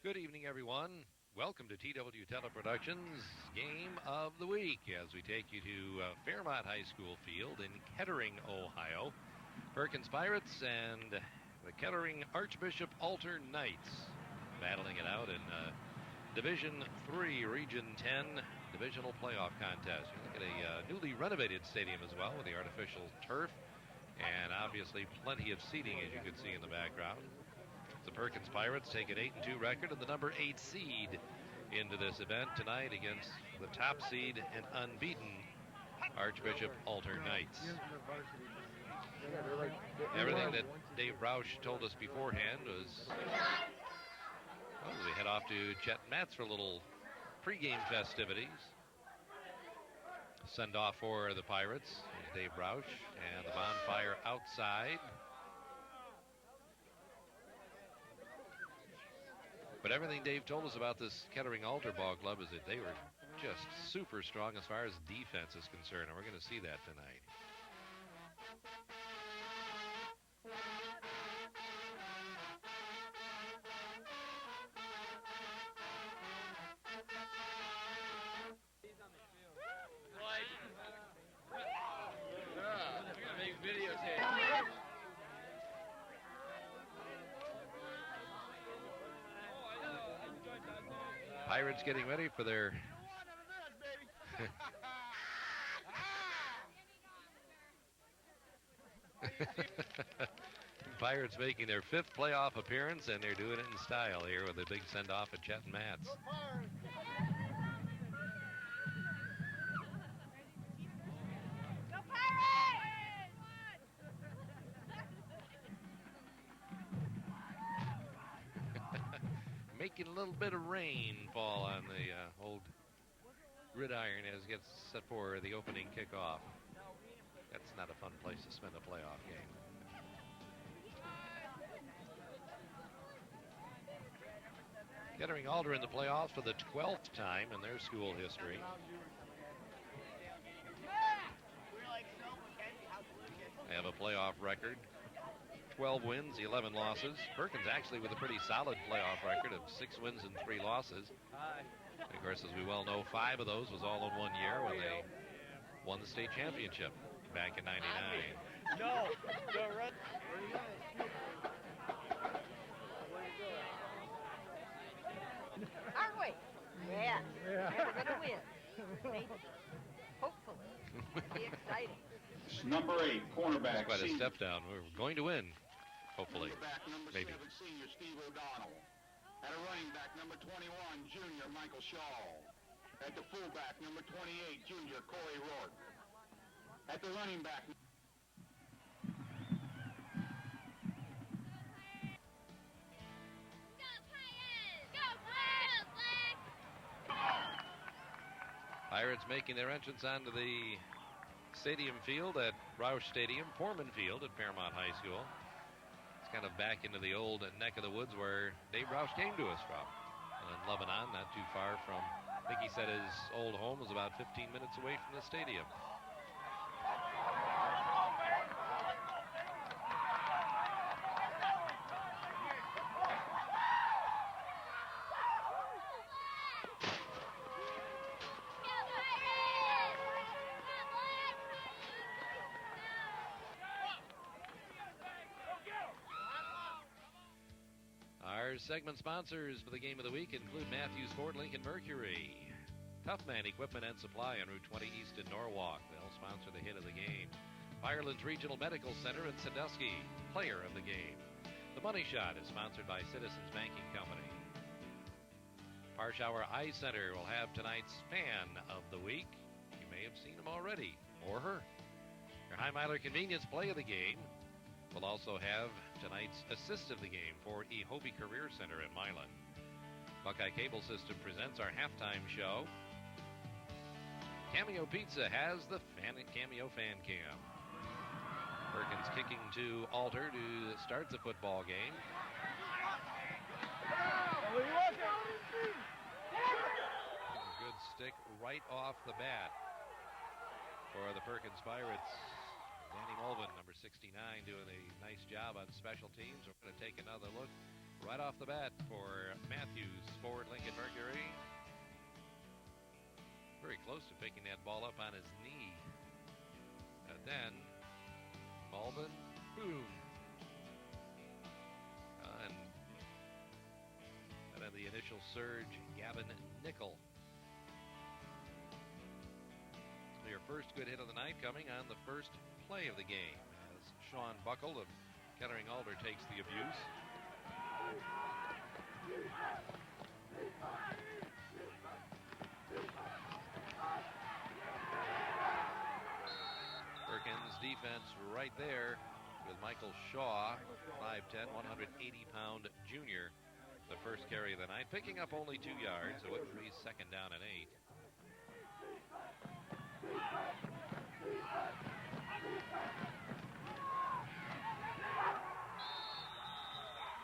Good evening, everyone. Welcome to TW Teleproductions Game of the Week as we take you to Fairmont High School Field in Kettering, Ohio. Perkins Pirates and the Kettering Archbishop Altar Knights battling it out in Division 3, Region 10 divisional playoff contest. You look at a newly renovated stadium as well with the artificial turf and obviously plenty of seating, as you can see in the background. The Perkins Pirates take an 8-2 record and the number 8 seed into this event tonight against the top seed and unbeaten Archbishop Altar Knights. Everything that Dave Roush told us beforehand was, well, we head off to Chet Matz for a little pregame festivities. Send off for the Pirates, Dave Roush, and the bonfire outside. But everything Dave told us about this Kettering Altar Ball Club is that they were just super strong as far as defense is concerned, and we're going to see that tonight. Pirates getting ready for their Pirates making their 5th playoff appearance, and they're doing it in style here with a big send-off at Chet and Matz. Go Pirates! Making a little bit of rain fall on the old gridiron as it gets set for the opening kickoff. That's not a fun place to spend a playoff game. Kettering Altar in the playoffs for the 12th time in their school history. They have a playoff record. 12 wins, 11 losses. Perkins actually with a pretty solid playoff record of 6 wins and 3 losses. And of course, as we well know, 5 of those was all in one year when they won the state championship back in '99. No, don't run. Aren't we? Yeah. We're going to win. Maybe. Hopefully. It'll be exciting. Number 8, cornerback. Quite a step down. We're going to win. Hopefully. Number Maybe. 7, senior Steve O'Donnell. At a running back, number 21, junior Michael Shaw. At the fullback, number 28, junior Corey Rourke. At the running back. Pirates making their entrance onto the stadium field at Roush Stadium, Foreman Field at Fairmont High School. It's kind of back into the old neck of the woods where Dave Roush came to us from. In Lebanon, not too far from, I think he said his old home was about 15 minutes away from the stadium. Our segment sponsors for the game of the week include Matthews Ford Lincoln Mercury, Toughman Equipment and Supply on Route 20 East in Norwalk. They'll sponsor the hit of the game. Ireland's Regional Medical Center in Sandusky, player of the game. The Money Shot is sponsored by Citizens Banking Company. Parshauer Eye Center will have tonight's Fan of the Week. You may have seen him already, or her. Your Heimeiler Convenience Play of the Game will also have tonight's Assist of the Game for Hobie Career Center in Milan. Buckeye Cable System presents our halftime show. Cameo Pizza has the Cameo Fan Cam. Perkins kicking to Altar to start the football game. A good stick right off the bat for the Perkins Pirates. Danny Mulvin, number 69, doing a nice job on special teams. We're going to take another look right off the bat for Matthews, Ford Lincoln Mercury. Very close to picking that ball up on his knee. And then Malvin Boone. And out of the initial surge, Gavin Nickel. So your first good hit of the night coming on the first play of the game as Sean Buckle of Kettering Alder takes the abuse. Perkins defense right there with Michael Shaw, 5'10", 180-pound junior, the first carry of the night, picking up only 2 yards, so it would be second down and 8.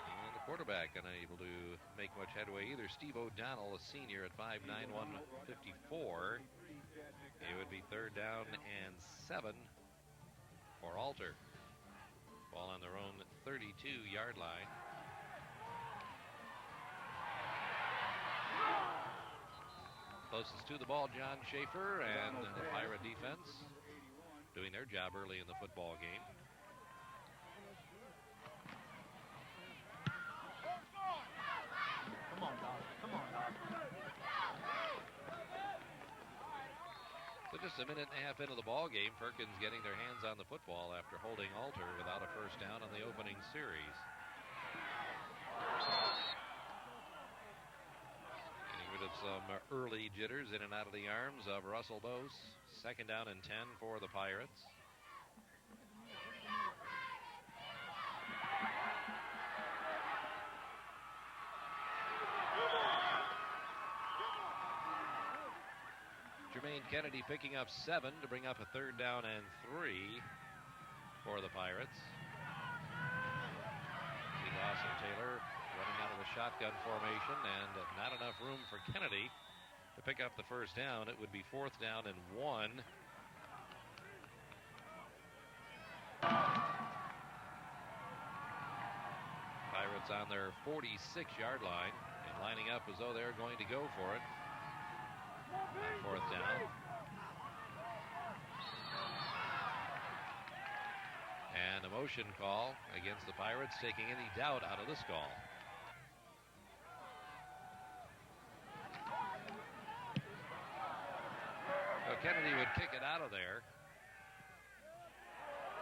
And the quarterback unable to make much headway either. Steve O'Donnell, a senior at 5'9", 154. It would be third down and 7 for Alter. Ball on their own 32-yard line. Closest to the ball, John Schaefer, and the Pirate defense doing their job early in the football game. Come on, dog. Come on, dog. So just a minute and a half into the ball game, Perkins getting their hands on the football after holding Alter without a first down in the opening series. Getting rid of some early jitters in and out of the arms of Russell Dose. Second down and 10 for the Pirates. Jermaine Kennedy picking up 7 to bring up a third down and 3 for the Pirates. See Dawson Taylor running out of the shotgun formation and not enough room for Kennedy to pick up the first down. It would be fourth down and 1. Pirates on their 46-yard line and lining up as though they're going to go for it. On fourth down. And a motion call against the Pirates, taking any doubt out of this call. So Kennedy would kick it out of there.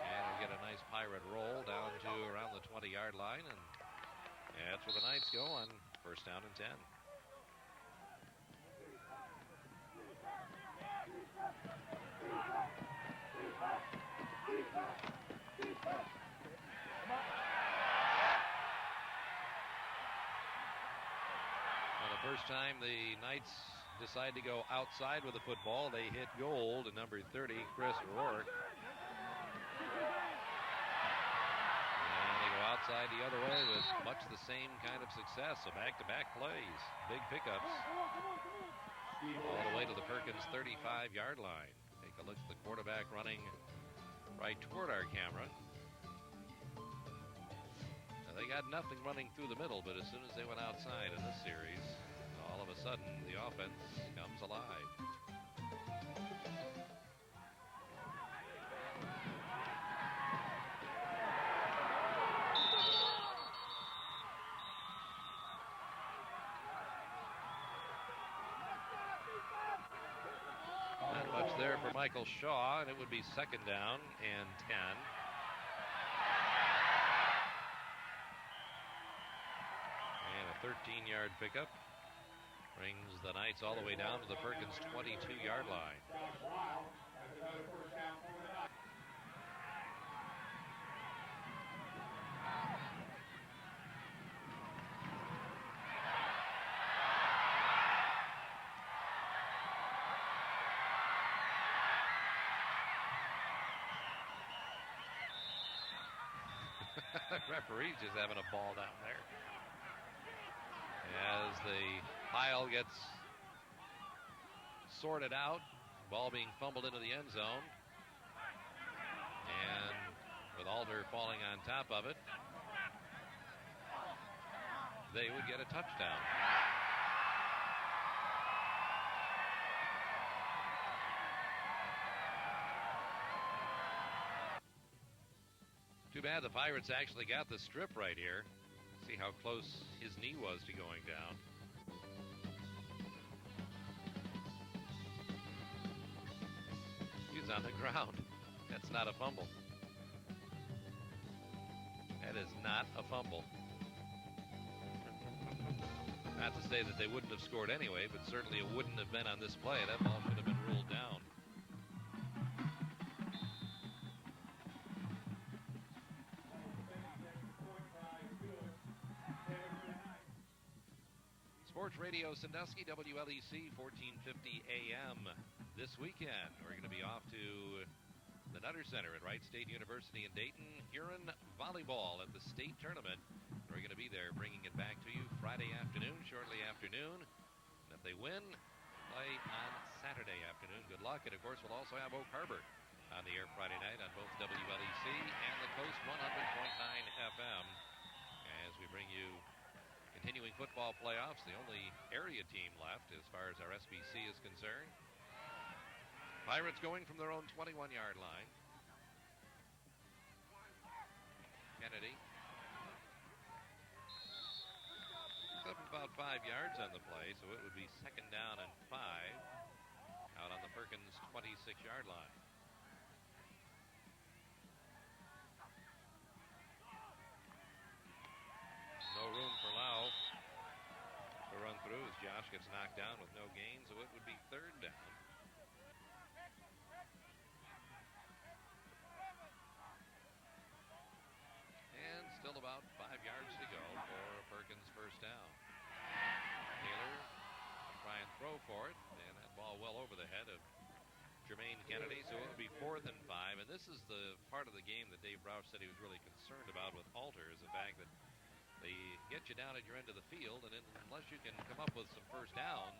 And we'll get a nice Pirate roll down to around the 20-yard line. And that's where the Knights go on first down and 10. First time the Knights decide to go outside with the football, they hit goal to number 30, Chris Rourke. And they go outside the other way with much the same kind of success. So back-to-back plays, big pickups, all the way to the Perkins 35-yard line. Take a look at the quarterback running right toward our camera. Now, they got nothing running through the middle, but as soon as they went outside in this series, all of a sudden, the offense comes alive. Not much there for Michael Shaw, and it would be second down and 10. And a 13-yard pickup. Brings the Knights all the way down to the Perkins 22-yard line. Referee's just having a ball down there. As the pile gets sorted out, ball being fumbled into the end zone. And with Alder falling on top of it. they would get a touchdown. Too bad the Pirates actually got the strip right here. See how close his knee was to going down. He's on the ground. That's not a fumble. That is not a fumble. Not to say that they wouldn't have scored anyway, but certainly it wouldn't have been on this play. That ball should have been ruled down. Sports Radio Sandusky, WLEC, 1450 AM. This weekend, we're going to be off to the Nutter Center at Wright State University in Dayton. Huron volleyball at the state tournament. We're going to be there bringing it back to you Friday afternoon, shortly afternoon. And if they win, play on Saturday afternoon. Good luck. And, of course, we'll also have Oak Harbor on the air Friday night on both WLEC and the Coast 100.9 FM as we bring you continuing football playoffs, the only area team left as far as our SBC is concerned. Pirates going from their own 21-yard line. Kennedy. Up about 5 yards on the play, so it would be second down and 5 out on the Perkins 26-yard line. No room for Lau to run through as Josh gets knocked down with no gain, so it would be third down. And still about 5 yards to go for Perkins' first down. Taylor will try and throw for it, and that ball well over the head of Jermaine Kennedy, so it would be 4th and 5. And this is the part of the game that Dave Roush said he was really concerned about with Alter, is the fact that they get you down at your end of the field, and unless you can come up with some first downs,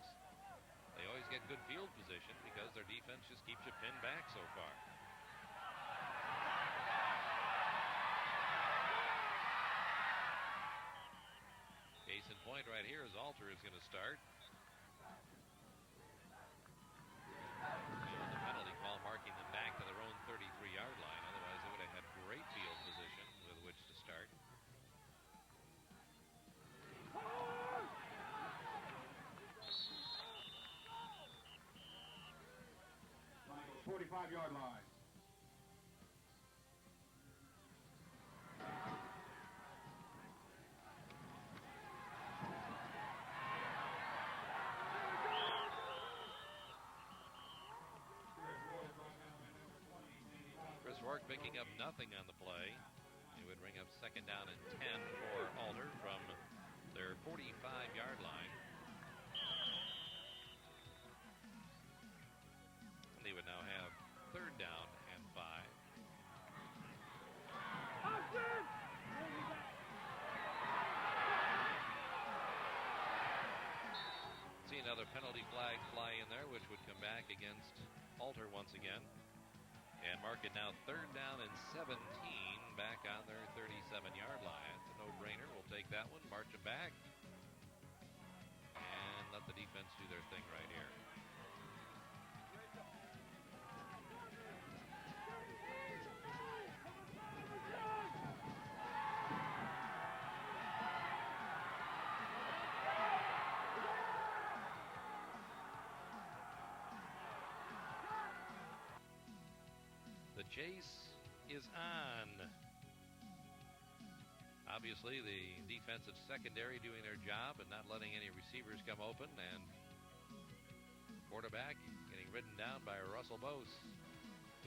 they always get good field position because their defense just keeps you pinned back so far. Case in point right here is Alter is going to start. And the penalty call marking them back to their own 33-yard line. Otherwise, they would have had great field position with which to start. 45-yard line. Chris Rourke picking up nothing on the play. He would bring up second down and 10 for Alter from their 45-yard line. And they would now have third down and 5. See another penalty flag fly in there, which would come back against Alter once again. And mark it now third down and 17 back on their 37-yard line. It's a no-brainer. We'll take that one, march them back, and let the defense do their thing right here. The chase is on. Obviously, the defensive secondary doing their job and not letting any receivers come open, and quarterback getting ridden down by Russell Bose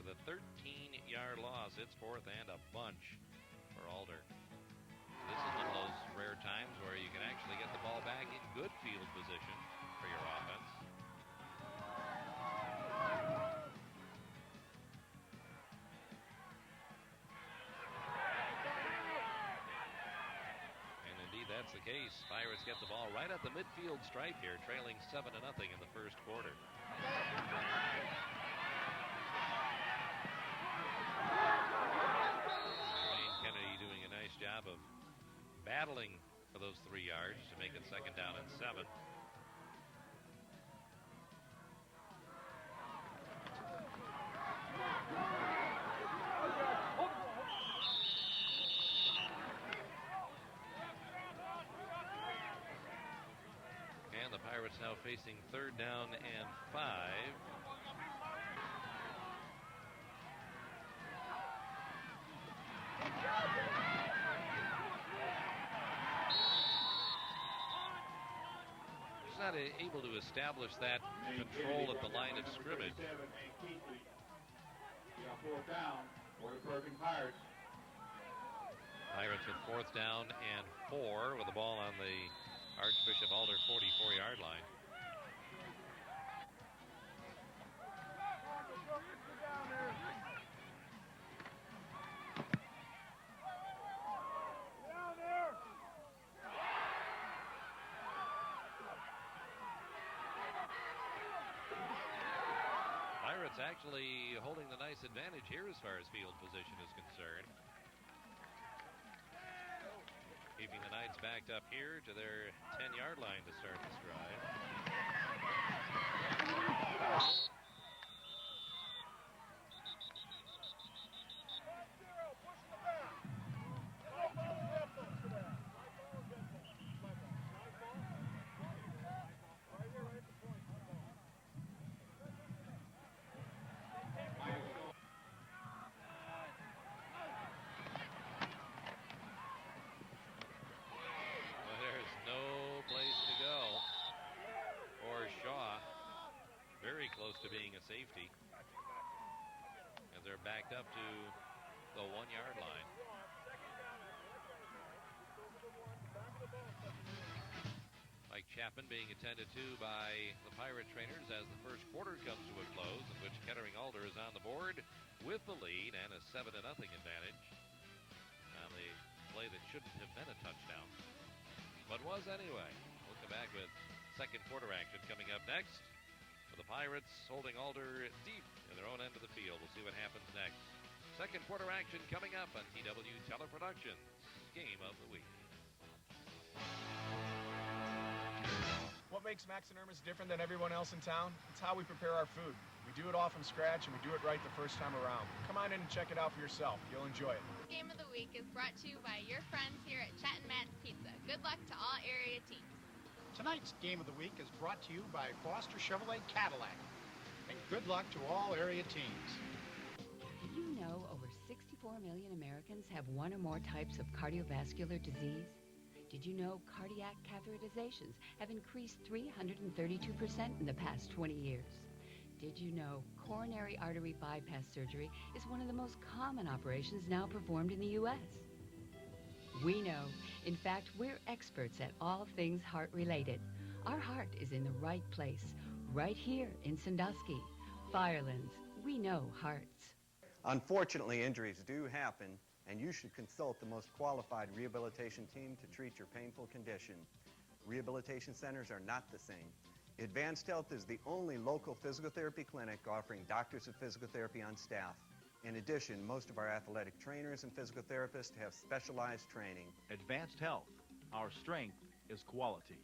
with a 13-yard loss. It's 4th and a bunch for Alter. This is one of those rare times where you can actually get the ball back in good field position for your offense. That's the case. Pirates get the ball right at the midfield stripe here, trailing 7-0 in the first quarter. Jermaine Kennedy doing a nice job of battling for those 3 yards. to make it 2nd down and 7. And the Pirates now facing 3rd down and 5. Not able to establish that control at the line of scrimmage. Pirates with 4th down and 4 with the ball on the Archbishop Alder 44-yard line. Actually holding the nice advantage here as far as field position is concerned. Keeping the Knights backed up here to their 10-yard line to start this drive. Close to being a safety as they're backed up to the 1-yard line. Mike Chapman being attended to by the Pirate trainers as the first quarter comes to a close, in which Kettering Alder is on the board with the lead and a 7-0 advantage on the play that shouldn't have been a touchdown, but was anyway. We'll come back with second quarter action coming up next. The Pirates holding Alder deep in their own end of the field. We'll see what happens next. Second quarter action coming up on TW Teleproductions Game of the Week. What makes Max and Irma's different than everyone else in town? It's how we prepare our food. We do it all from scratch, and we do it right the first time around. Come on in and check it out for yourself. You'll enjoy it. Game of the Week is brought to you by your friends here at Chet and Matt's Pizza. Good luck to all area teams. Tonight's Game of the Week is brought to you by Foster Chevrolet Cadillac. And good luck to all area teams. Did you know over 64 million Americans have one or more types of cardiovascular disease? Did you know cardiac catheterizations have increased 332% in the past 20 years? Did you know coronary artery bypass surgery is one of the most common operations now performed in the U.S.? We know. In fact, we're experts at all things heart-related. Our heart is in the right place, right here in Sandusky. Firelands, we know hearts. Unfortunately, injuries do happen, and you should consult the most qualified rehabilitation team to treat your painful condition. Rehabilitation centers are not the same. Advanced Health is the only local physical therapy clinic offering doctors of physical therapy on staff. In addition, most of our athletic trainers and physical therapists have specialized training. Advanced Health. Our strength is quality.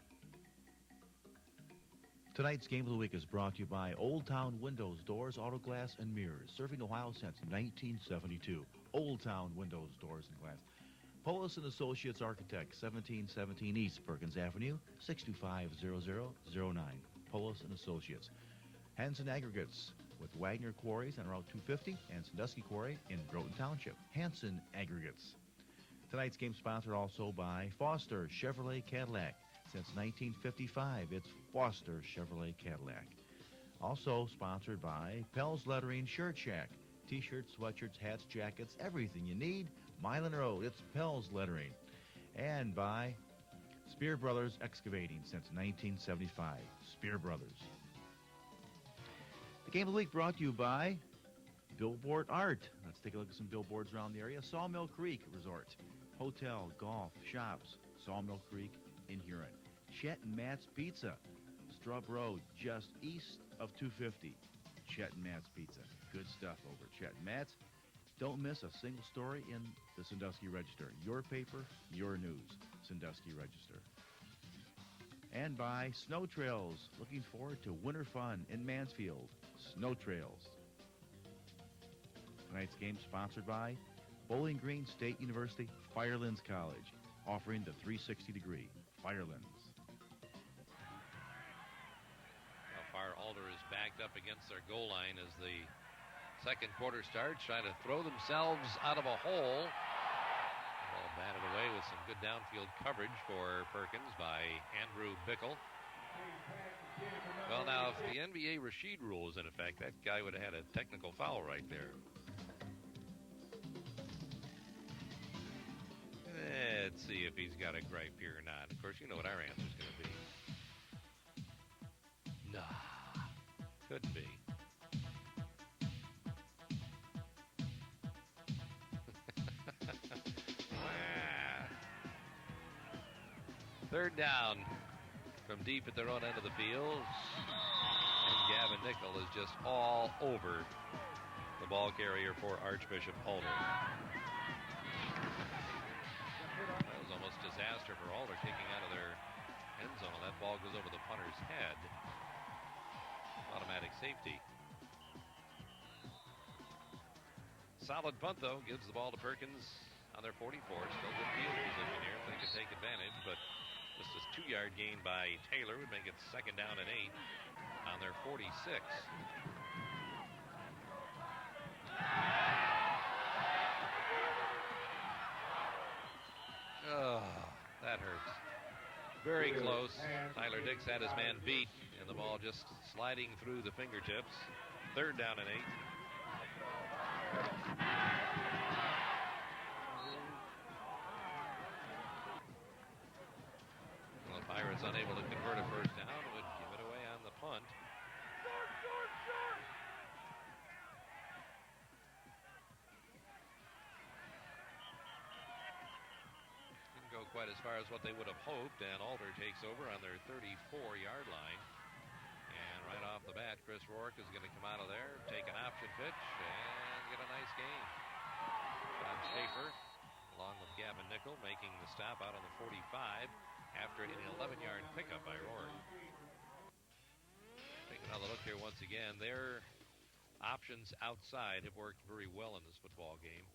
Tonight's Game of the Week is brought to you by Old Town Windows, Doors, Auto Glass, and Mirrors, serving Ohio since 1972. Old Town Windows, Doors, and Glass. Polis & Associates Architects, 1717 East Perkins Avenue, 625-0009. Polis & Associates. Hanson Aggregates with Wagner Quarries on Route 250 and Sandusky Quarry in Groton Township. Hanson Aggregates. Tonight's game sponsored also by Foster Chevrolet Cadillac. Since 1955, it's Foster Chevrolet Cadillac. Also sponsored by Pell's Lettering Shirt Shack. T-shirts, sweatshirts, hats, jackets, everything you need. Milan Road, it's Pell's Lettering. And by Spear Brothers Excavating since 1975. Spear Brothers. The Game of the Week brought to you by Billboard Art. Let's take a look at some billboards around the area. Sawmill Creek Resort. Hotel, golf, shops. Sawmill Creek in Huron. Chet and Matt's Pizza. Strub Road, just east of 250. Chet and Matt's Pizza. Good stuff over at Chet and Matt's. Don't miss a single story in the Sandusky Register. Your paper, your news. Sandusky Register. And by Snow Trails. Looking forward to winter fun in Mansfield. Snow Trails. Tonight's game sponsored by Bowling Green State University Firelands College, offering the 360 degree. Firelands. How far Alder is backed up against their goal line as the second quarter starts, trying to throw themselves out of a hole. Ball batted away with some good downfield coverage for Perkins by Andrew Bickle. Well, now, if the NBA Rashid rule was in effect, that guy would have had a technical foul right there. Let's see if he's got a gripe here or not. Of course, you know what our answer's going to be. Nah, couldn't be. Third down from deep at their own end of the field. And Gavin Nickel is just all over the ball carrier for Archbishop Alder. That was almost disaster for Alder, kicking out of their end zone. That ball goes over the punter's head. Automatic safety. Solid punt, though. Gives the ball to Perkins on their 44. Still good field position here if they could take advantage, but just a 2-yard gain by Taylor would make it second down and 8 on their 46. Oh, that hurts. Very close. Tyler Dix had his man beat, and the ball just sliding through the fingertips. Third down and 8. Well, the Pirates unable to convert a first down, would give it away on the punt. Didn't go quite as far as what they would have hoped, and Alder takes over on their 34-yard line. And right off the bat, Chris Rourke is going to come out of there, take an option pitch, and get a nice gain. John Schaefer, along with Gavin Nickel, making the stop out on the 45 after an 11-yard pickup by Rourke. Take another look here once again. Their options outside have worked very well in this football game.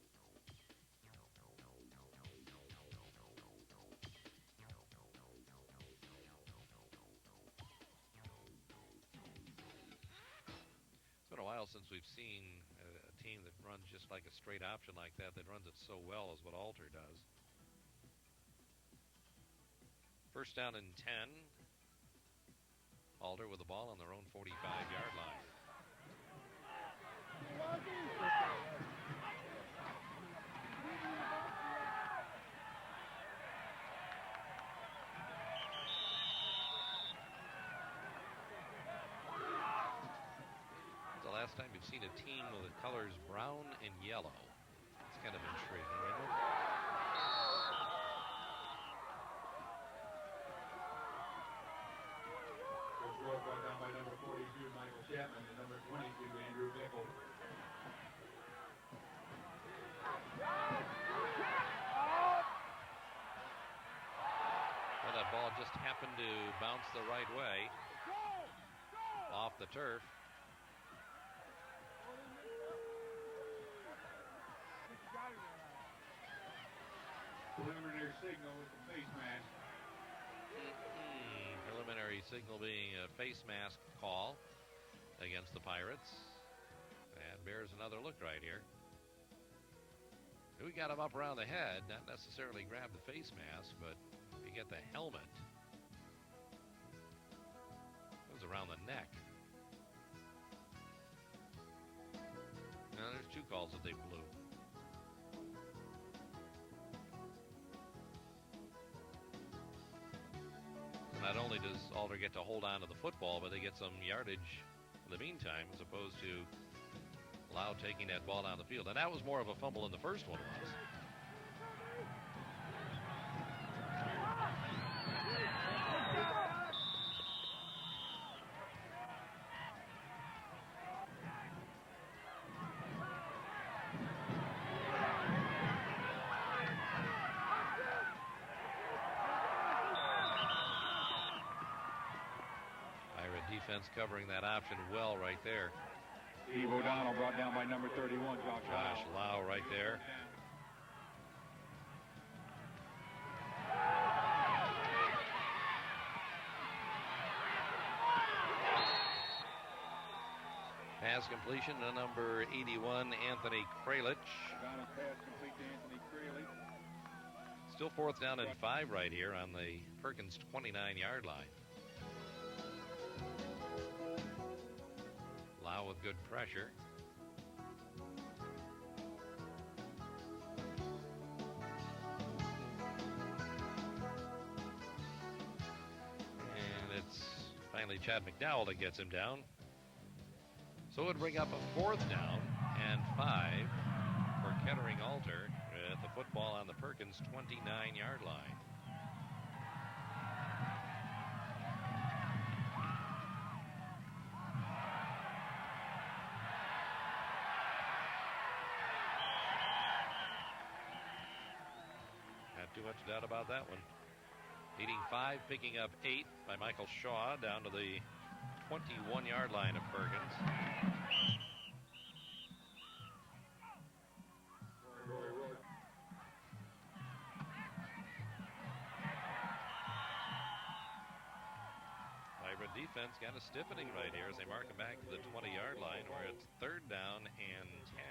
It's been a while since we've seen a team that runs just like a straight option like that runs it so well as what Alder does. First down and 10. Alder with the ball on their own 45-yard line. The last time you've seen a team with the colors brown and yellow. It's kind of intriguing, isn't it? Brought down by number 42, Michael Chapman, and number 22, Andrew Bickle. Well, that ball just happened to bounce the right way off the turf. Preliminary signal with the face mask. Preliminary signal being a face mask call against the Pirates. And bears another look right here. We got him up around the head, not necessarily grab the face mask, but you get the helmet. It was around the neck. Now there's 2 calls that they blew. Not only does Alder get to hold on to the football, but they get some yardage in the meantime, as opposed to Lau taking that ball down the field. And that was more of a fumble than the first one was. defense covering that option well right there. Steve O'Donnell brought down by number 31, Josh Lau right there. Pass completion to number 81, Anthony Kralich. O'Donnell's pass complete to Anthony Kralich. Still 4th down and 5 right here on the Perkins 29-yard line. Lau with good pressure. And it's finally Chad McDowell that gets him down. So it would bring up a 4th down and 5 for Kettering Alter with the football on the Perkins 29-yard line. Not too much doubt about that one. Leading 5, picking up 8 by Michael Shaw down to the 21-yard line of Perkins. Vibrant defense got a stiffening right here as they mark him back to the 20-yard line where it's 3rd down and 10.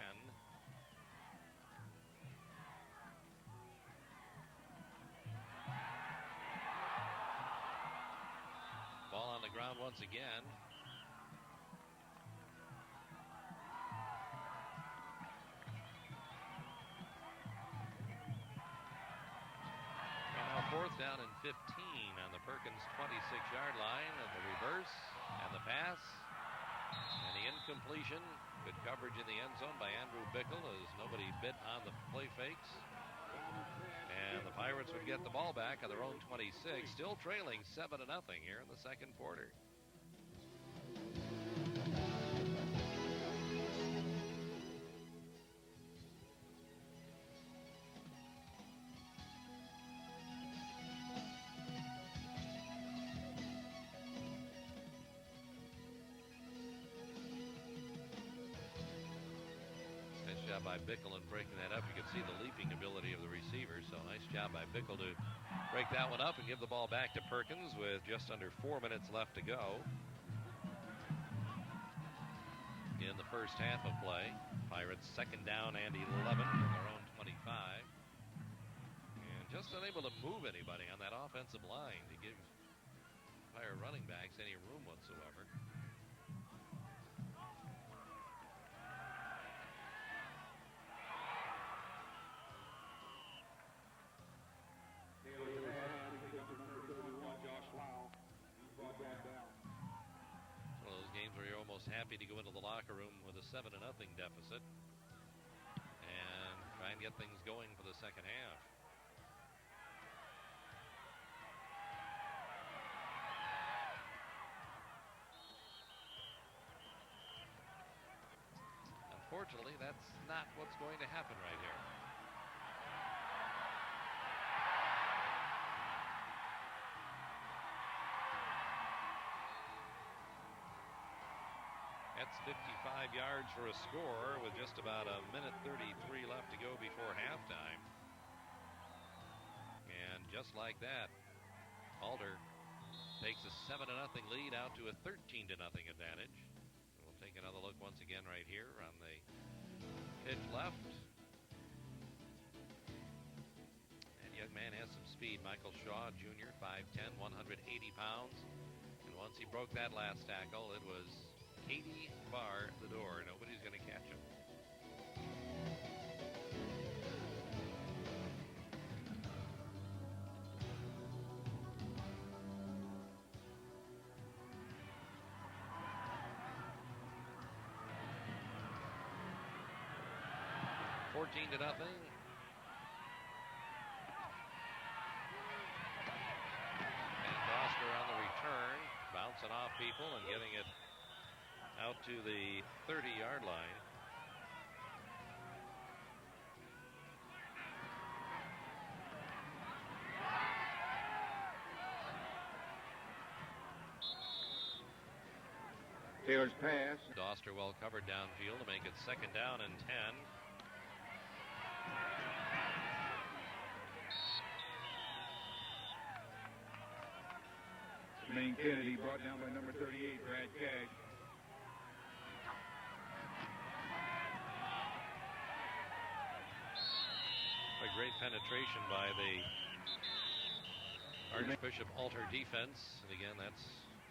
Ball on the ground once again. And now 4th down and 15 on the Perkins 26-yard line. And the reverse and the pass and the incompletion. Good coverage in the end zone by Andrew Bickle as nobody bit on the play fakes. And the Pirates would get the ball back on their own 26, still trailing 7-0 here in the second quarter. By Bickle and breaking that up. You can see the leaping ability of the receiver. So nice job by Bickle to break that one up and give the ball back to Perkins with just under 4 minutes left to go in the first half of play. Pirates 2nd down and 11 from their own 25. And just unable to move anybody on that offensive line to give Pirate running backs any room whatsoever. Happy to go into the locker room with a 7-0 deficit and try and get things going for the second half. Unfortunately, that's not what's going to happen right here. That's 55 yards for a score with just about a minute 33 left to go before halftime. And just like that, Alter takes a 7-0 lead out to a 13-0 advantage. We'll take another look once again right here on the pitch left. And young man has some speed. Michael Shaw Jr., 5'10", 180 pounds. And once he broke that last tackle, it was 80 bar the door. Nobody's going to catch him. $14-0. And Foster on the return, bouncing off people and getting it out to the 30-yard line. Taylor's pass. Doster well covered downfield to make it 2nd down and 10. Jermaine Kennedy brought down by number 38, Brad Cash. A great penetration by the Archbishop Alter defense. And again, that's,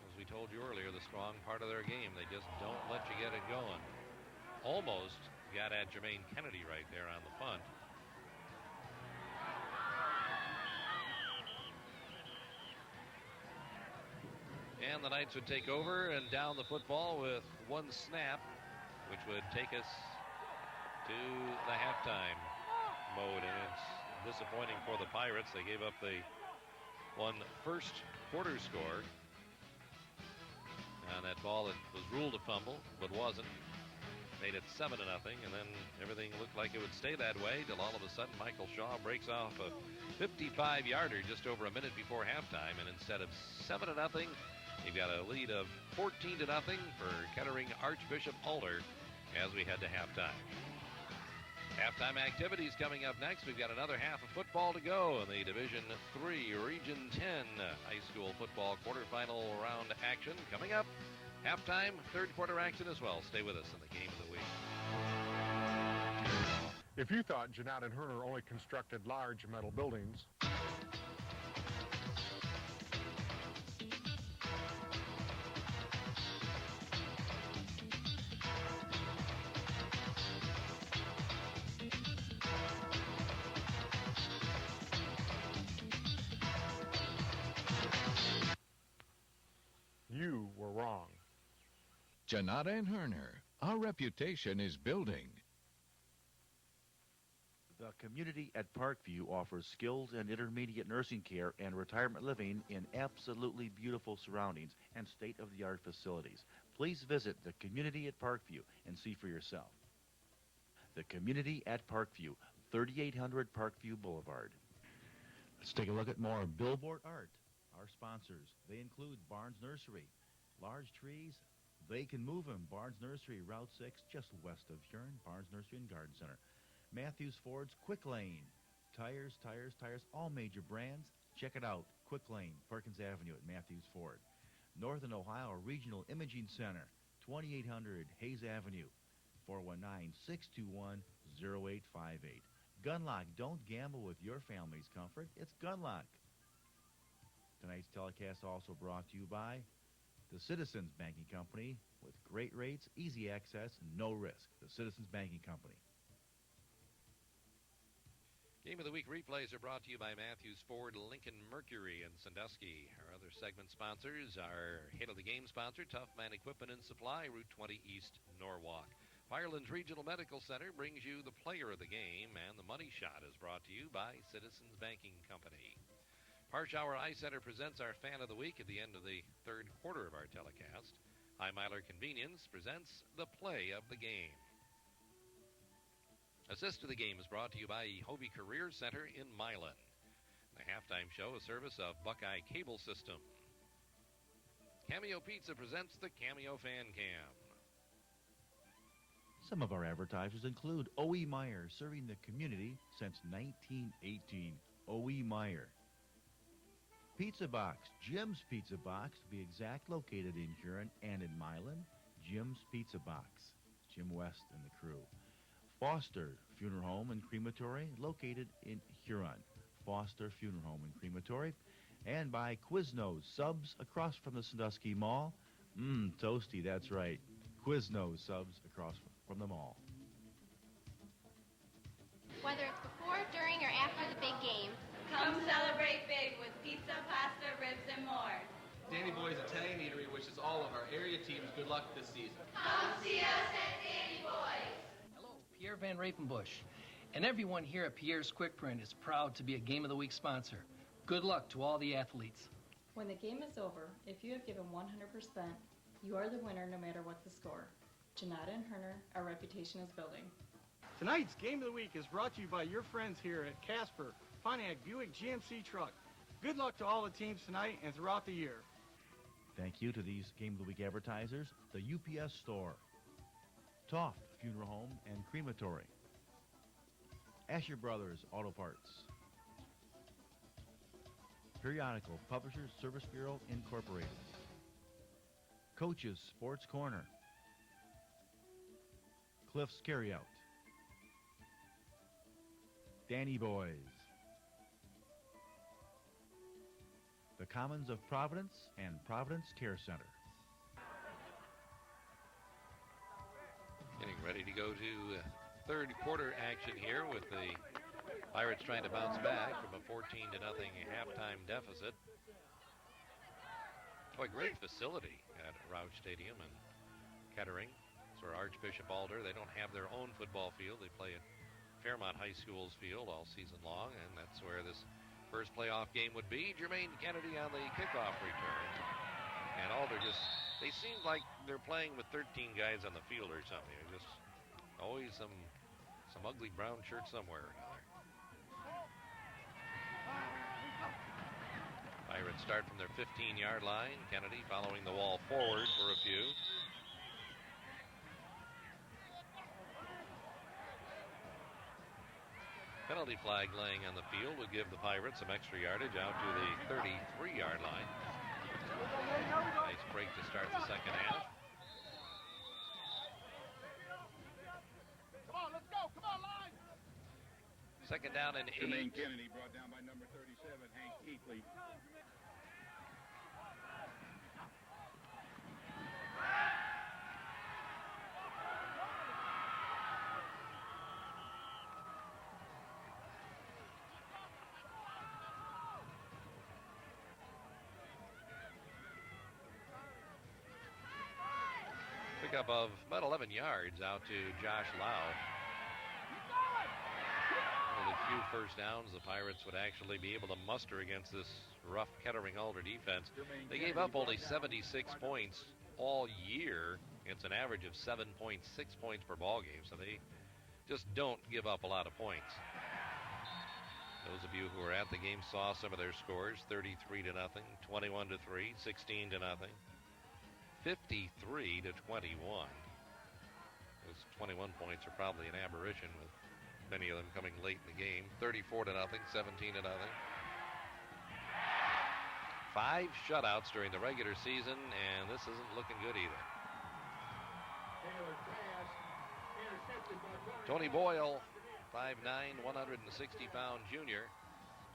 as we told you earlier, the strong part of their game. They just don't let you get it going. Almost got at Jermaine Kennedy right there on the punt. And the Knights would take over and down the football with one snap, which would take us to the halftime mode. And it's disappointing for the Pirates. They gave up the first quarter score on that ball that was ruled a fumble, but wasn't. Made it 7-0, and then everything looked like it would stay that way till all of a sudden Michael Shaw breaks off a 55-yarder just over a minute before halftime, and instead of 7-0, you've got a lead of 14-0 for Kettering Archbishop Alter as we head to halftime. Halftime activities coming up next. We've got another half of football to go in the Division III Region 10 high school football quarterfinal round action coming up. Halftime, third quarter action as well. Stay with us in the game of the week. If you thought Janot and Herner only constructed large metal buildings, you were wrong. Janot and Herner, our reputation is building. The community at Parkview offers skilled and intermediate nursing care and retirement living in absolutely beautiful surroundings and state-of-the-art facilities. Please visit the community at Parkview and see for yourself. The community at Parkview, 3800 Parkview Boulevard. Let's take a look at more billboard art. Our sponsors, they include Barnes Nursery. Large trees, they can move them. Barnes Nursery, Route 6, just west of Huron. Barnes Nursery and Garden Center. Matthews Ford's Quick Lane. Tires, all major brands. Check it out. Quick Lane, Perkins Avenue at Matthews Ford. Northern Ohio Regional Imaging Center, 2800 Hayes Avenue, 419-621-0858. Gunlock, don't gamble with your family's comfort. It's Gunlock. Tonight's telecast also brought to you by the Citizens Banking Company with great rates, easy access, and no risk. The Citizens Banking Company. Game of the Week replays are brought to you by Matthews Ford, Lincoln Mercury, and Sandusky. Our other segment sponsors are Hit of the Game sponsor, Tough Man Equipment and Supply, Route 20 East, Norwalk. Firelands Regional Medical Center brings you the player of the game, and the money shot is brought to you by Citizens Banking Company. Parshauer Eye Center presents our Fan of the Week at the end of the third quarter of our telecast. High Miler Convenience presents the play of the game. Assist to the game is brought to you by Hobie Career Center in Milan. The halftime show, a service of Buckeye Cable System. Cameo Pizza presents the Cameo Fan Cam. Some of our advertisers include O.E. Meyer, serving the community since 1918. O.E. Meyer. Pizza Box, Jim's Pizza Box, to be exact, located in Huron and in Milan. Jim's Pizza Box. Jim West and the crew. Foster Funeral Home and Crematory, located in Huron. Foster Funeral Home and Crematory. And by Quiznos Subs across from the Sandusky Mall. Toasty, that's right. Quiznos Subs across from the mall. Whether it's before, during, or after the big game, come celebrate big with pizza, pasta, ribs, and more. Danny Boy's Italian Eatery wishes all of our area teams good luck this season. Come see us at Danny Boy's. Hello, Pierre Van Rapenbush. And everyone here at Pierre's Quick Print is proud to be a Game of the Week sponsor. Good luck to all the athletes. When the game is over, if you have given 100%, you are the winner no matter what the score. Janata and Herner, our reputation is building. Tonight's Game of the Week is brought to you by your friends here at Casper, Pontiac Buick GMC Truck. Good luck to all the teams tonight and throughout the year. Thank you to these Game of the Week advertisers: the UPS Store, Toft Funeral Home and Crematory, Asher Brothers Auto Parts, Periodical Publishers Service Bureau Incorporated, Coach's Sports Corner, Cliff's Carryout, Danny Boys, the Commons of Providence and Providence Care Center. Getting ready to go to third quarter action here with the Pirates trying to bounce back from a 14-0 halftime deficit. Boy, great facility at Roush Stadium in Kettering. It's where Archbishop Alder. They don't have their own football field. They play at Fairmont High School's field all season long, and that's where this first playoff game would be. Jermaine Kennedy on the kickoff return. And Alder just, they seem like they're playing with 13 guys on the field or something. Just always some ugly brown shirt somewhere or another. Pirates start from their 15-yard line. Kennedy following the wall forward for a few. Penalty flag laying on the field would give the Pirates some extra yardage out to the 33-yard line. Nice break to start the second half. Come on, let's go. Come on, line. Second down and 8. Jermaine Kennedy brought down by number 37, Hank Keithley. Pickup of about 11 yards out to Josh Lau. Only few first downs the Pirates would actually be able to muster against this rough Kettering Alder defense. They gave up only 76 points all year. It's an average of 7.6 points per ball game, so they just don't give up a lot of points. Those of you who were at the game saw some of their scores: 33-0, 21-3, 16-0. 53-21. Those 21 points are probably an aberration, with many of them coming late in the game. 34-0, 17-0. 5 shutouts during the regular season, and this isn't looking good either. Tony Boyle, 5'9", 160-pound junior,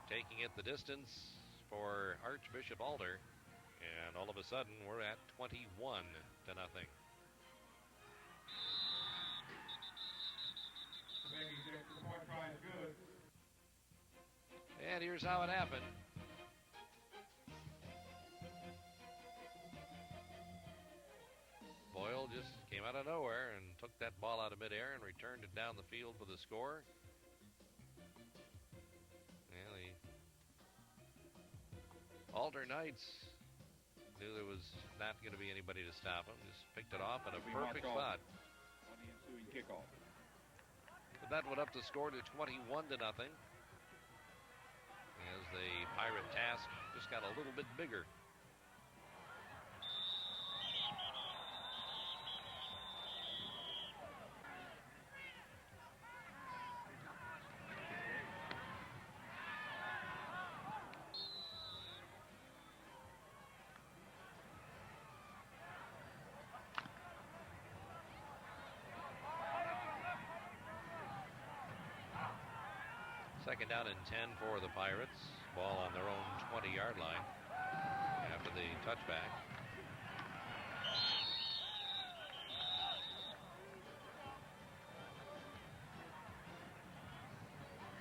taking it the distance for Archbishop Alder. And all of a sudden, we're at 21-0. And here's how it happened. Boyle just came out of nowhere and took that ball out of midair and returned it down the field for the score. And the Alder Knights knew there was not going to be anybody to stop him. Just picked it off in a perfect spot. On the ensuing kickoff. But that went up the score to 21-0. As the Pirate task just got a little bit bigger. Second down and 10 for the Pirates. Ball on their own 20-yard line after the touchback.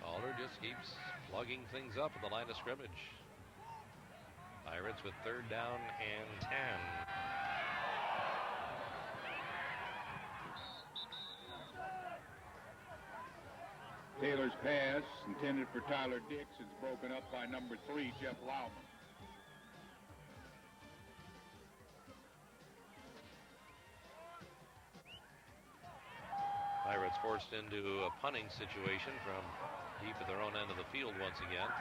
Alder just keeps plugging things up at the line of scrimmage. Pirates with third down and 10. Taylor's pass, intended for Tyler Dix, is broken up by number 3, Jeff Lauman. Pirates forced into a punting situation from deep at their own end of the field once again.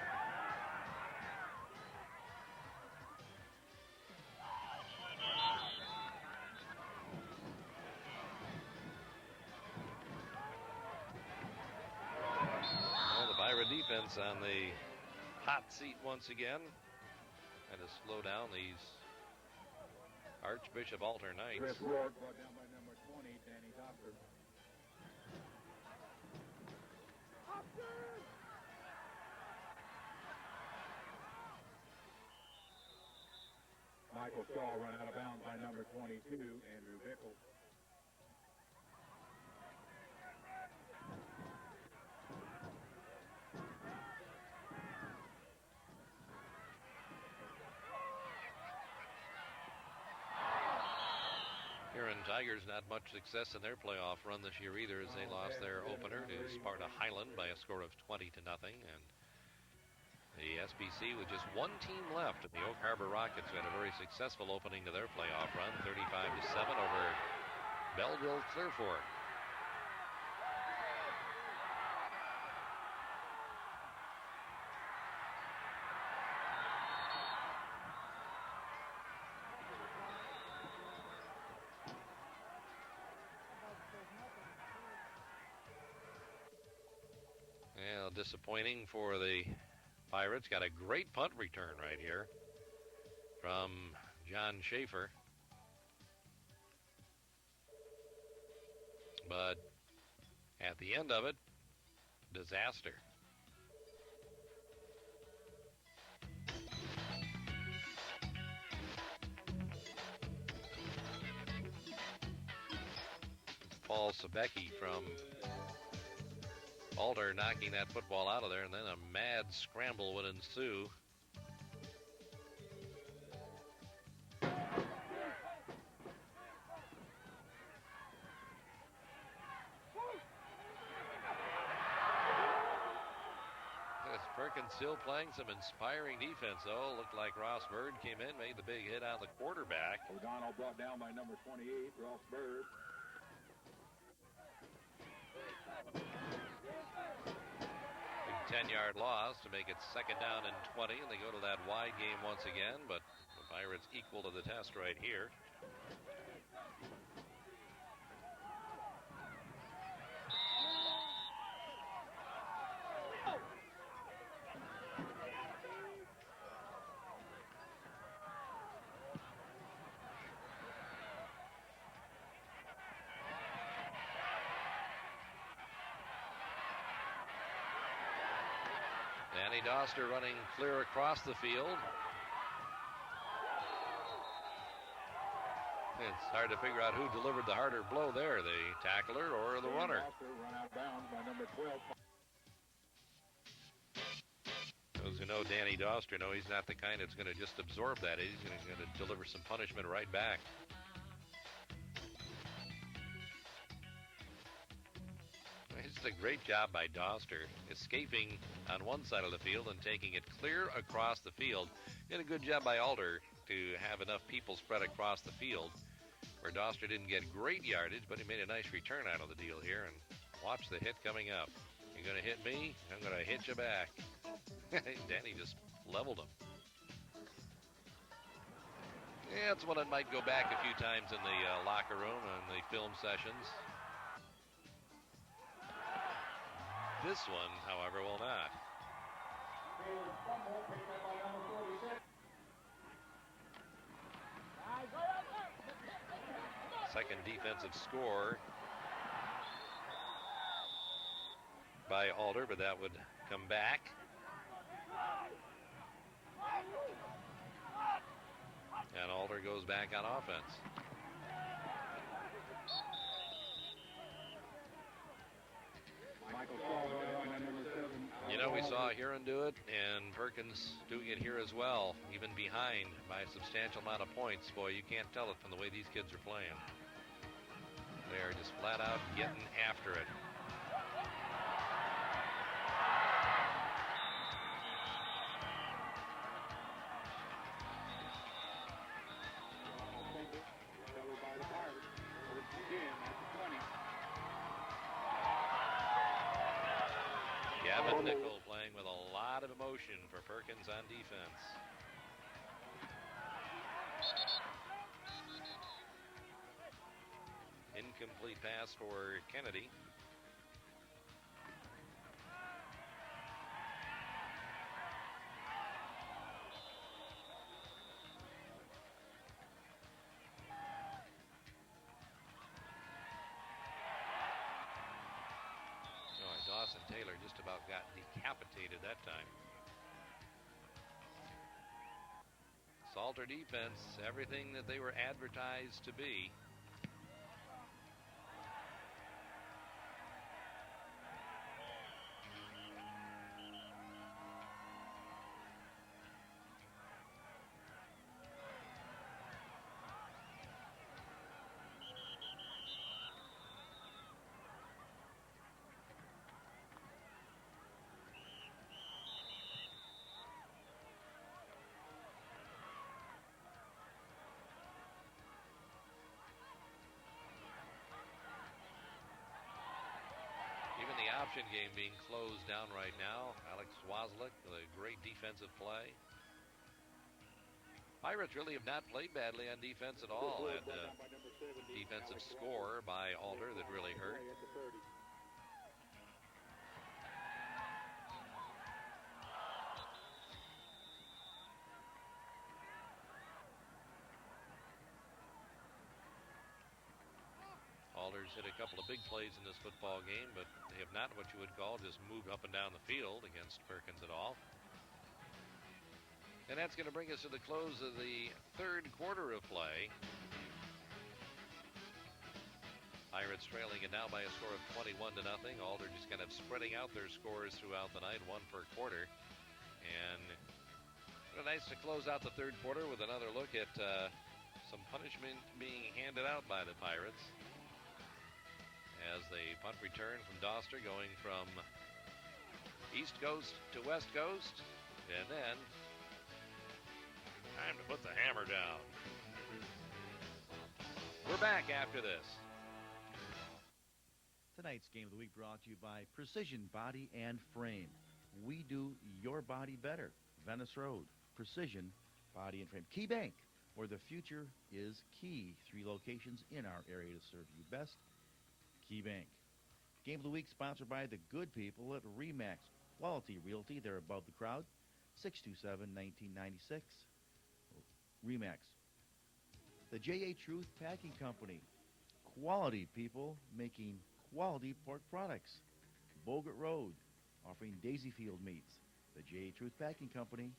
defense on the hot seat once again. And to slow down these Archbishop Alter Knights. Chris Rourke brought down by number 20, Danny Doctor. Michael Shaw run out of bounds by number 22, Andrew Bickle. Huron Tigers not much success in their playoff run this year either, as they lost their opener to Sparta Highland by a score of 20-0. And the SBC with just one team left, and the Oak Harbor Rockets had a very successful opening to their playoff run, 35-7 over Belleville Clearfork. Well, disappointing for the Pirates. Got a great punt return right here from John Schaefer. But at the end of it, disaster. Paul Sebecki from Alder knocking that football out of there, and then a mad scramble would ensue. Perkins still playing some inspiring defense, though. Looked like Ross Bird came in, made the big hit on the quarterback. O'Donnell brought down by number 28, Ross Bird. Big 10-yard loss to make it second down and 20, and they go to that wide game once again, but the Pirates equal to the test right here. Danny Doster running clear across the field. It's hard to figure out who delivered the harder blow there, the tackler or the runner. Run out of bounds by number 12. Those who know Danny Doster know he's not the kind that's going to just absorb that. He's going to deliver some punishment right back. It's a great job by Doster, escaping on one side of the field and taking it clear across the field. Did a good job by Alder to have enough people spread across the field where Doster didn't get great yardage, but he made a nice return out of the deal here. And watch the hit coming up. You're going to hit me, I'm going to hit you back. Danny just leveled him. Yeah, it's one that might go back a few times in the locker room and the film sessions. This one, however, will not. Second defensive score by Alder, but that would come back. And Alder goes back on offense. You know, we saw Huron do it, and Perkins doing it here as well, even behind by a substantial amount of points. Boy, you can't tell it from the way these kids are playing. They are just flat out getting after it. Gavin Nickel playing with a lot of emotion for Perkins on defense. Incomplete pass for Kennedy. Jackson Taylor just about got decapitated that time. Salter defense, everything that they were advertised to be. Option game being closed down right now. Alex Wozlik with a great defensive play. Pirates really have not played badly on defense at all. Had a defensive score by Alder that really hurt. Alder's hit a couple of big plays in this football game, but they have not what you would call just moved up and down the field against Perkins at all. And that's going to bring us to the close of the third quarter of play. Pirates trailing it now by a score of 21-0. Alder just kind of spreading out their scores throughout the night, one per quarter. And nice to close out the third quarter with another look at some punishment being handed out by the Pirates. As the punt return from Doster going from East Coast to West Coast. And then time to put the hammer down. We're back after this. Tonight's game of the week brought to you by Precision Body and Frame. We do your body better. Venice Road, Precision Body and Frame. Key Bank, where the future is key. 3 locations in our area to serve you best. Key Bank. Game of the week sponsored by the good people at Remax Quality Realty. They're above the crowd. 627-1996. Remax. The J.A. Truth Packing Company. Quality people making quality pork products. Bogart Road, offering Daisy Field meats. The J.A. Truth Packing Company.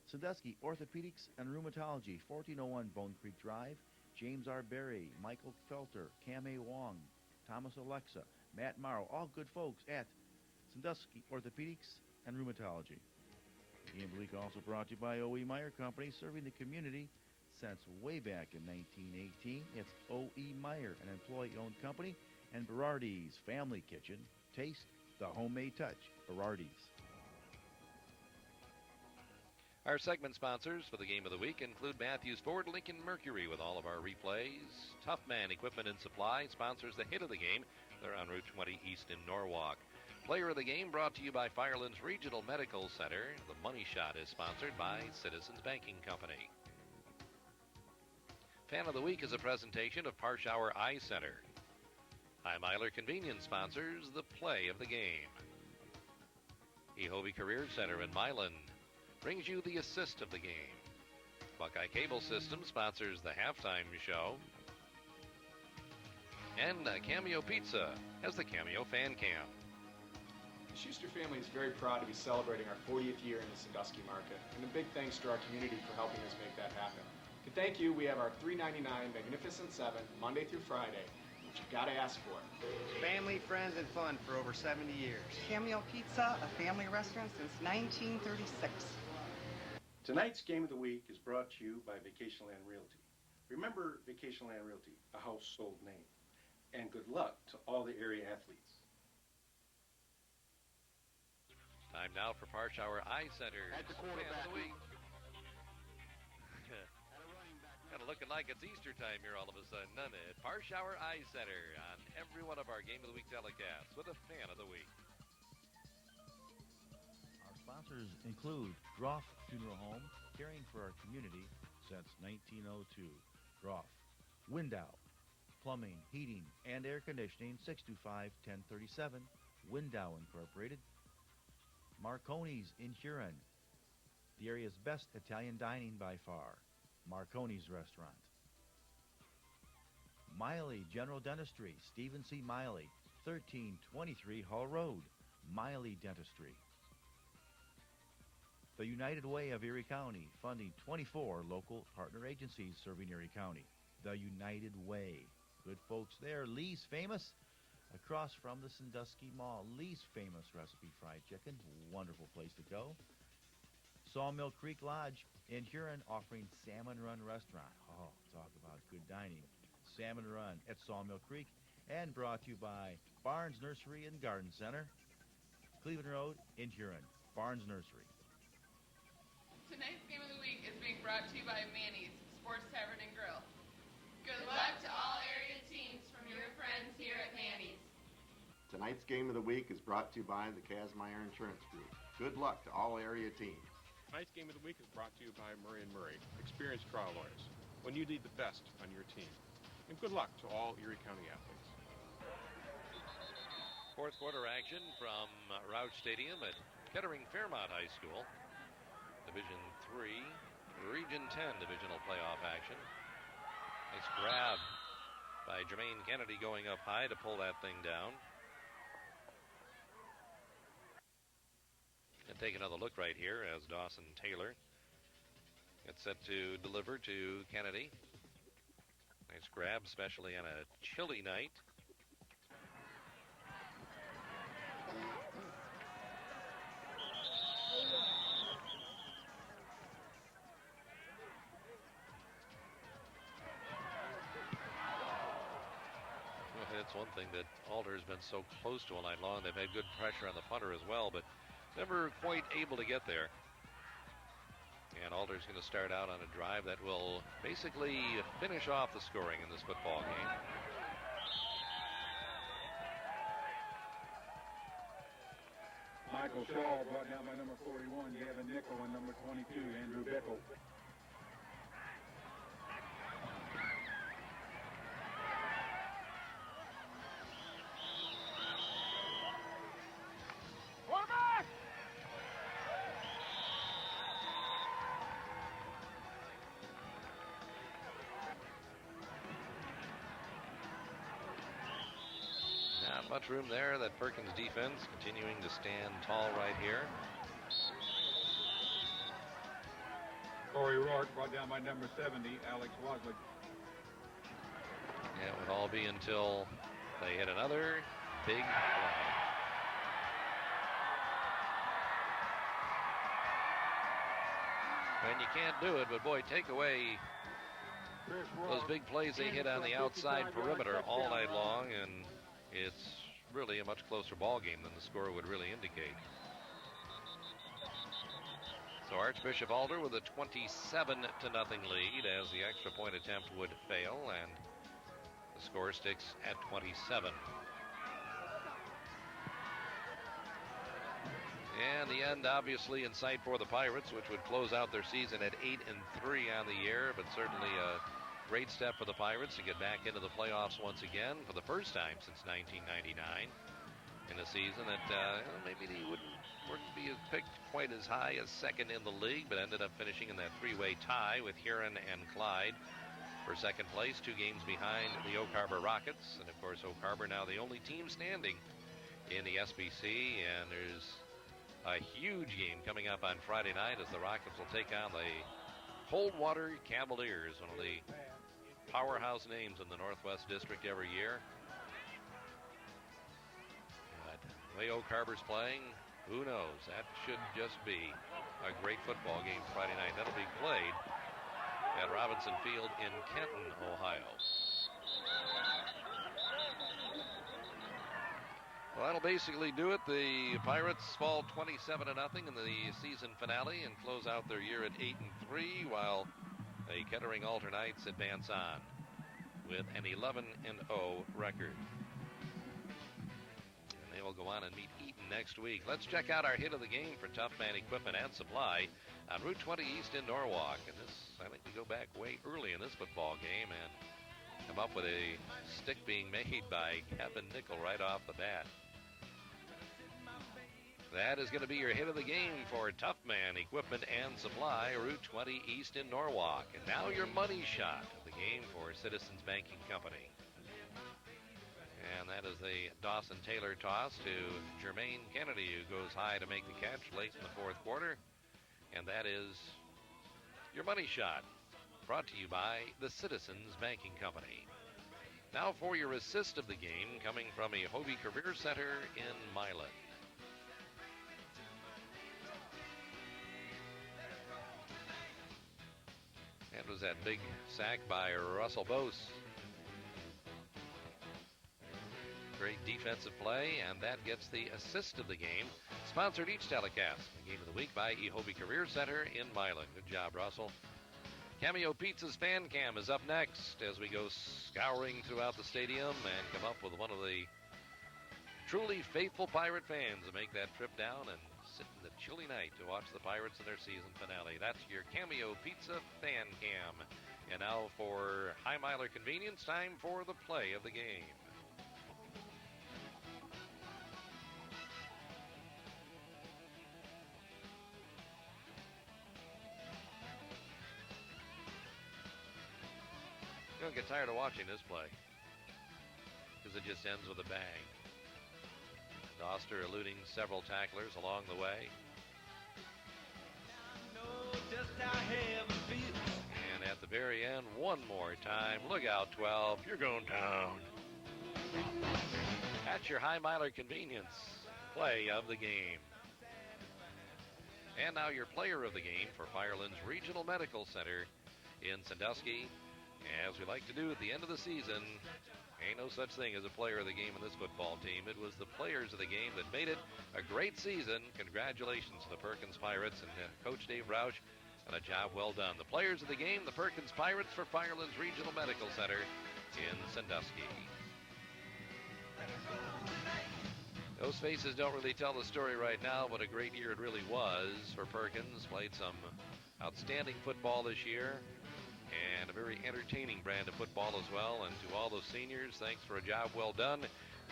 Sandusky Orthopedics and Rheumatology, 1401 Bone Creek Drive. James R. Berry, Michael Felter, Cam A. Wong, Thomas Alexa, Matt Morrow, all good folks at Sandusky Orthopedics and Rheumatology. The Game of the Week also brought to you by O.E. Meyer Company, serving the community since way back in 1918. It's O.E. Meyer, an employee-owned company, and Berardi's Family Kitchen. Taste the homemade touch. Berardi's. Our segment sponsors for the Game of the Week include Matthews Ford, Lincoln Mercury with all of our replays. Tough Man Equipment and Supply sponsors the hit of the game. They're on Route 20 East in Norwalk. Player of the Game brought to you by Firelands Regional Medical Center. The Money Shot is sponsored by Citizens Banking Company. Fan of the Week is a presentation of Parshauer Eye Center. High Miler Convenience sponsors the play of the game. Ehovie Career Center in Milan brings you the assist of the game. Buckeye Cable System sponsors the halftime show. And Cameo Pizza has the Cameo Fan Cam. The Schuster family is very proud to be celebrating our 40th year in the Sandusky market, and a big thanks to our community for helping us make that happen. To thank you, we have our $3.99 Magnificent 7, Monday through Friday, which you've got to ask for. Family, friends, and fun for over 70 years. Cameo Pizza, a family restaurant since 1936. Tonight's Game of the Week is brought to you by Vacation Land Realty. Remember Vacation Land Realty, a household name. And good luck to all the area athletes. Time now for Parshauer Eye Center. At the quarterback. Fan of the Week. Kind of looking like it's Easter time here all of a sudden, doesn't it? Parshauer Eye Center on every one of our Game of the Week telecasts with a Fan of the Week. Our sponsors include Groff Funeral Home, caring for our community since 1902. Groff. Window. Plumbing, heating, and air conditioning, 625-1037. Window Incorporated. Marconi's in Huron. The area's best Italian dining by far. Marconi's Restaurant. Miley General Dentistry, Stephen C. Miley, 1323 Hull Road, Miley Dentistry. The United Way of Erie County, funding 24 local partner agencies serving Erie County. The United Way. Good folks there. Lee's Famous, across from the Sandusky Mall. Lee's Famous Recipe Fried Chicken. Wonderful place to go. Sawmill Creek Lodge in Huron, offering Salmon Run Restaurant. Oh, talk about good dining. Salmon Run at Sawmill Creek. And brought to you by Barnes Nursery and Garden Center, Cleveland Road in Huron. Barnes Nursery. Tonight's game of the week is being brought to you by Manny's Sports Tavern and Grill. Good luck to all area teams from your friends here at Manny's. Tonight's game of the week is brought to you by the Kazmaier Insurance Group. Good luck to all area teams. Tonight's game of the week is brought to you by Murray & Murray, experienced trial lawyers, when you need the best on your team. And good luck to all Erie County athletes. Fourth quarter action from Roush Stadium at Kettering Fairmont High School. Division 3, Region 10 divisional playoff action. Nice grab by Jermaine Kennedy going up high to pull that thing down. And take another look right here as Dawson Taylor gets set to deliver to Kennedy. Nice grab, especially on a chilly night. That's one thing that Alder has been so close to all night long. They've had good pressure on the punter as well, but never quite able to get there. And Alder's going to start out on a drive that will basically finish off the scoring in this football game. Michael Shaw brought down by number 41, Gavin Nickel, and number 22, Andrew Bickle. Much room there. That Perkins defense continuing to stand tall right here. Corey Rourke brought down by number 70, Alex Wasley. Yeah, it would all be until they hit another big play. And you can't do it, but boy, take away those big plays they hit on the outside perimeter all night long, and it's really a much closer ball game than the score would really indicate. So Archbishop Alder with a 27-0 lead as the extra point attempt would fail, and the score sticks at 27. And the end obviously in sight for the Pirates, which would close out their season at 8-3 on the year, but certainly a great step for the Pirates to get back into the playoffs once again for the first time since 1999 in a season that maybe they wouldn't be picked quite as high as second in the league, but ended up finishing in that three-way tie with Huron and Clyde for second place, 2 games behind the Oak Harbor Rockets. And of course, Oak Harbor now the only team standing in the SBC, and there's a huge game coming up on Friday night as the Rockets will take on the Coldwater Cavaliers, one of the powerhouse names in the Northwest District every year. But the way Oak Harbor's playing, who knows? That should just be a great football game Friday night. That'll be played at Robinson Field in Kenton, Ohio. Well, that'll basically do it. The Pirates fall 27-0 in the season finale and close out their year at 8-3, while the Kettering Alternites advance on with an 11-0 record. And they will go on and meet Eaton next week. Let's check out our hit of the game for Tough Man Equipment and Supply on Route 20 East in Norwalk. And this, I think we go back way early in this football game and come up with a stick being made by Kevin Nickel right off the bat. That is going to be your hit of the game for Tough Man Equipment and Supply, Route 20 East in Norwalk. And now your money shot of the game for Citizens Banking Company. And that is the Dawson-Taylor toss to Jermaine Kennedy, who goes high to make the catch late in the fourth quarter. And that is your money shot, brought to you by the Citizens Banking Company. Now for your assist of the game, coming from a Hobie Career Center in Milan. That was that big sack by Russell Bose. Great defensive play, and that gets the assist of the game. Sponsored each telecast, the Game of the Week, by Hobie Career Center in Milan. Good job, Russell. Cameo Pizza's Fan Cam is up next as we go scouring throughout the stadium and come up with one of the truly faithful Pirate fans to make that trip down and sit in the chilly night to watch the Pirates in their season finale. That's your Cameo Pizza Fan Cam. And now for High Miler convenience, time for the play of the game. You don't get tired of watching this play because it just ends with a bang. Doster eluding several tacklers along the way. And at the very end, one more time. Look out, 12. You're going down. That's your High Miler convenience play of the game. And now your player of the game for Fireland's Regional Medical Center in Sandusky. As we like to do at the end of the season, ain't no such thing as a player of the game in this football team. It was the players of the game that made it a great season. Congratulations to the Perkins Pirates and Coach Dave Roush on a job well done. The players of the game, the Perkins Pirates for Fireland's Regional Medical Center in Sandusky. Those faces don't really tell the story right now, but a great year it really was for Perkins. Played some outstanding football this year. And a very entertaining brand of football as well. And to all those seniors, thanks for a job well done.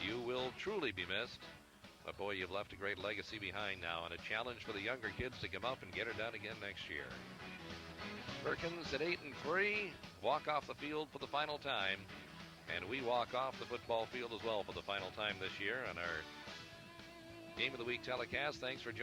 You will truly be missed. But boy, you've left a great legacy behind now, and a challenge for the younger kids to come up and get her done again next year. Perkins at 8-3, walk off the field for the final time. And we walk off the football field as well for the final time this year on our Game of the Week telecast. Thanks for joining.